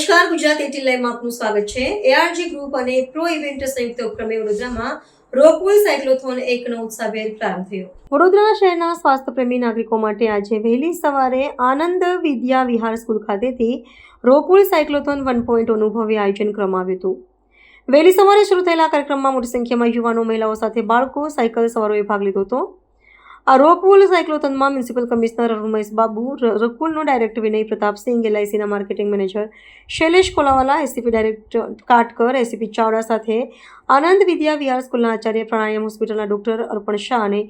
નમસ્કાર, ગુજરાત 18 લાઈવમાં આપનું સ્વાગત છે। એઆરજી ગ્રુપ અને પ્રો ઇવેન્ટ સંયુક્ત ઉપક્રમે વડોદરામાં રોકવુલ સાયક્લોથોન 1નો ઉત્સાહભેર પ્રારંભ થયો। વડોદરા શહેરના સ્વાસ્થ્યપ્રેમી નાગરિકો માટે આજે વહેલી સવારે આનંદ વિદ્યા વિહાર સ્કૂલ ખાતેથી રોકવુલ સાયક્લોથોન 1.0નું ભવ્ય આયોજન કરવામાં આવ્યું હતું। વહેલી સવારે શરૂ થયેલા કાર્યક્રમમાં મોટી સંખ્યામાં યુવાનો, મહિલાઓ સાથે બાળકો, સાયકલ સવારોએ ભાગ લીધો હતો। આ રોકવુલ સાયક્લોથોનમાં મ્યુનિસિપલ કમિશનર રમેશ બાબુ, રોકવુલનો ડાયરેક્ટર વિનય પ્રતાપસિંહ, એલઆઈસીના marketing manager Shailesh Kolawala, ACP director Katkar, ACP Chavda સાથે આનંદ વિદ્યા વિહાર સ્કૂલના આચાર્ય, પ્રાણાયામ હોસ્પિટલના ડોક્ટર અર્પણ શાહ અને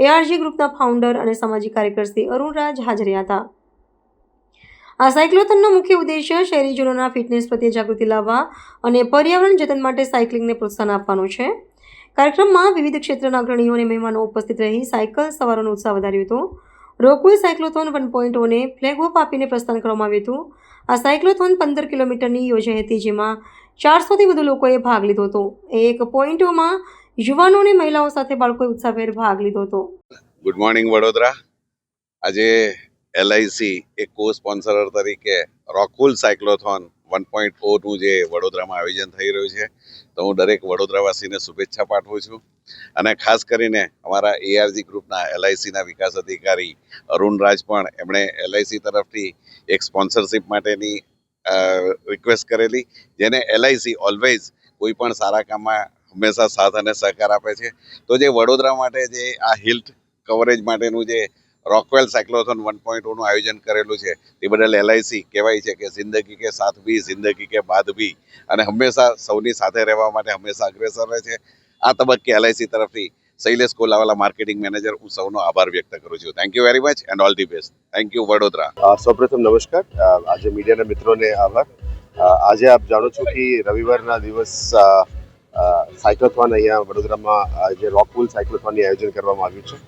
એઆરજી ગ્રુપના ફાઉન્ડર અને સામાજિક કાર્યકર શ્રી અરુણ રાજ હાજર હતા। આ સાયક્લોથોનનો મુખ્ય ઉદ્દેશ્ય શહેરીજનોના ફિટનેસ પ્રત્યે જાગૃતિ લાવવા અને પર્યાવરણ જતન માટે સાયકલિંગને પ્રોત્સાહન આપવાનો છે। કાર્યક્રમમાં વિવિધ ક્ષેત્રના અગ્રણીઓ અને મહેમાનો ઉપસ્થિત રહી સાયકલ સવારોનો ઉત્સાહ વધાર્યો હતો। રોકવુલ સાયક્લોથોન 1.0ને ફ્લેગ ઓફ આપીને પ્રસ્થાન કરવામાં આવ્યું હતું। આ સાયક્લોથોન 15 કિલોમીટરની યોજાઈ હતી, જેમાં 400થી વધુ લોકોએ ભાગ લીધો હતો। એક પોઈન્ટમાં યુવાનો અને મહિલાઓ સાથે બાળકોએ ઉત્સાહભેર ભાગ લીધો હતો। Good morning Vadodara. આજે એલઆઈસી એક કો સ્પોન્સર તરીકે રોકવુલ સાયક્લોથોન 1.0નું જે વડોદરામાં આયોજન થઈ રહ્યું છે, તો હું દરેક વડોદરાવાસીને શુભેચ્છા પાઠવું છું। અને ખાસ કરીને અમારા એઆરજી ગ્રુપના એલઆઈસીના વિકાસ અધિકારી અરુણ રાજ પણ એમણે એલઆઈસી તરફથી એક સ્પોન્સરશિપ માટેની રિક્વેસ્ટ કરેલી, જેને એલઆઈસી ઓલવેઝ કોઈ પણ સારા કામમાં હંમેશા સાથ અને સહકાર આપે છે। તો જે વડોદરા માટે જે આ હેલ્થ કવરેજ માટેનું જે રોકવેલ સાયક્લોથોન 1.0નું આયોજન કરેલું છે, તે બદલ એલઆઈસી કહેવાય છે કે જિંદગી કે સાથ ભી, જિંદગી કે બાદ ભી, અને હંમેશા સૌની સાથે રહેવા માટે હંમેશા અગ્રેસર રહે છે। આ તબક્કે એલઆઈસી તરફથી શૈલેષ કોલાવાલા માર્કેટિંગ મેનેજર, હું સૌનો આભાર વ્યક્ત કરું છું। Thank you very much and all the best. Thank you Vadodara. સૌપ્રથમ નમસ્કાર। આજે મીડિયાના મિત્રોને આભાર। આજે આપ જાણો છો કે રવિવારના દિવસ સાયક્લોથોન અહીંયા વડોદરામાં જે રોકવુલ સાયક્લોથોનનું આયોજન કરવામાં આવ્યું છે।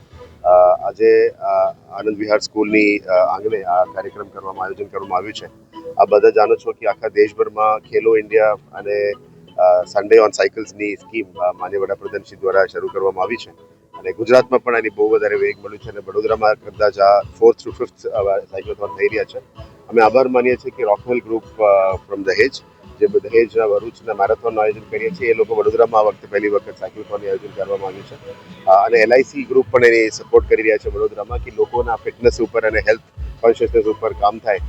આજે આનંદ વિહાર સ્કૂલની આંગણે આ કાર્યક્રમ આયોજન કરવામાં આવ્યું છે। આ બધા જાણો છો કે આખા દેશભરમાં ખેલો ઇન્ડિયા અને સન્ડે ઓન સાયકલ્સની સ્કીમ માનનીય વડાપ્રધાનશ્રી દ્વારા શરૂ કરવામાં આવી છે, અને ગુજરાતમાં પણ એની બહુ વધારે વેગ મળ્યું છે, અને વડોદરામાં કદાચ આ 4th to 5th સાયક્લોથોન થઈ રહ્યા છે। અમે આભાર માનીએ છીએ કે રોકવેલ ગ્રુપ ફ્રોમ દહેજ, જે દહેજના ભરૂચના મેરેથોનનું આયોજન કરીએ છીએ, એ લોકો વડોદરામાં આ વખતે પહેલી વખત સાયક્લોથોનનું આયોજન કરવામાં આવ્યું છે। અને એલઆઈસી ગ્રુપ પણ એની સપોર્ટ કરી રહ્યા છે વડોદરામાં, કે લોકોના ફિટનેસ ઉપર અને હેલ્થ કોન્શિયસનેસ ઉપર કામ થાય,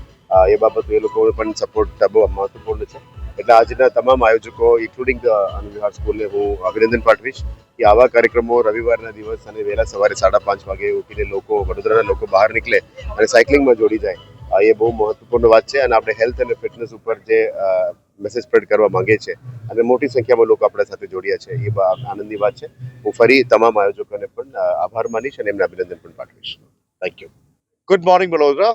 એ બાબત એ લોકોને પણ સપોર્ટ બહુ મહત્વપૂર્ણ છે। એટલે આજના તમામ આયોજકો ઇન્ક્લુડિંગ આનંદ વિહાર સ્કૂલને હું અભિનંદન પાઠવીશ કે આવા કાર્યક્રમો રવિવારના દિવસ અને વહેલા સવારે 5:30 વાગે ઉઠીને લોકો, વડોદરાના લોકો બહાર નીકળે અને સાયકલિંગમાં જોડી જાય, એ બહુ મહત્વપૂર્ણ વાત છે। અને આપણે હેલ્થ અને ફિટનેસ ઉપર જે મેસેજ સ્પ્રેડ કરવા માંગે છે, અને મોટી સંખ્યામાં લોકો આપણા સાથે જોડ્યા છે, એ આનંદની વાત છે। હું ફરી તમામ આયોજકોને પણ આભાર માનીશ અને એમને અભિનંદન પણ પાઠવીશ। Thank you. Good morning, Vadodara.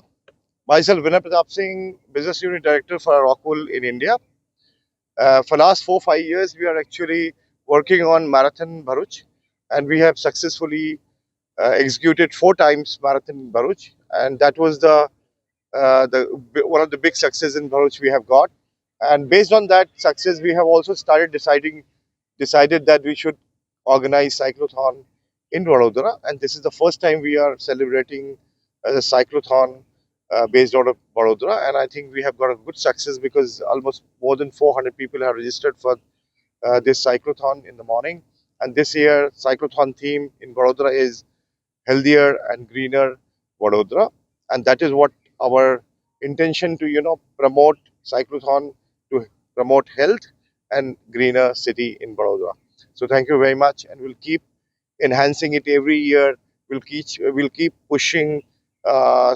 Myself, Vinay Pratap Singh, Business Unit Director for Rockwool in India. For last 4-5 years, we are actually working on Marathon Bharuch, and we have successfully executed 4 times Marathon Bharuch, and that was the one of the big success in Bharuch we have got. And based on that success, we have also decided that we should organize cyclothon in Vadodara, and this is the first time we are celebrating a cyclothon based out of Vadodara, and I think we have got a good success because almost more than 400 people have registered for this cyclothon in the morning. And this year cyclothon theme in Vadodara is healthier and greener Vadodara, and that is what our intention to promote cyclothon, to promote health and greener city in Vadodara. So thank you very much, and we'll keep enhancing it every year. We'll keep pushing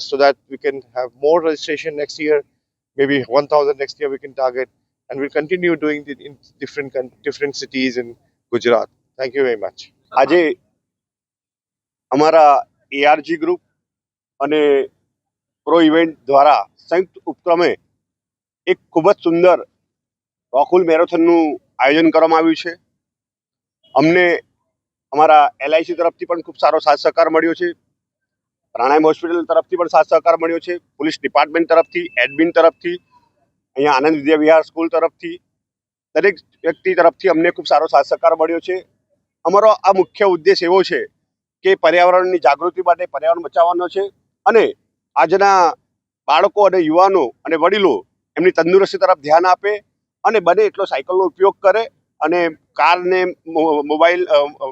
so that we can have more registration next year. Maybe 1,000 next year we can target, and we'll continue doing it in different cities in Gujarat. Thank you very much. આજે અમારા ARG group અને pro event દ્વારા સંયુક્ત ઉપક્રમે એક ખૂબ જ સુંદર રોકવુલ મેરેથોનનું આયોજન કરવામાં આવ્યું છે। અમને અમારા એલઆઈસી તરફથી પણ ખૂબ સારો સાથ સહકાર મળ્યો છે, પ્રાણાયામ હોસ્પિટલ તરફથી પણ સાથ સહકાર મળ્યો છે, પોલીસ ડિપાર્ટમેન્ટ તરફથી, એડમિન તરફથી, અહીંયા આનંદ વિદ્યા વિહાર સ્કૂલ તરફથી, દરેક વ્યક્તિ તરફથી અમને ખૂબ સારો સાથ સહકાર મળ્યો છે। અમારો આ મુખ્ય ઉદ્દેશ એવો છે કે પર્યાવરણની જાગૃતિ માટે, પર્યાવરણ બચાવવાનો છે, અને આજના બાળકો અને યુવાનો અને વડીલો એમની તંદુરસ્તી તરફ ધ્યાન આપે અને બને એટલો સાયકલનો ઉપયોગ કરે અને કાર ને મોબાઈલ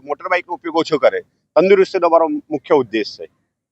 મોટર બાઇકનો ઉપયોગ ઓછો કરે. તંદુરસ્તીનો અમારો મુખ્ય ઉદ્દેશ છે.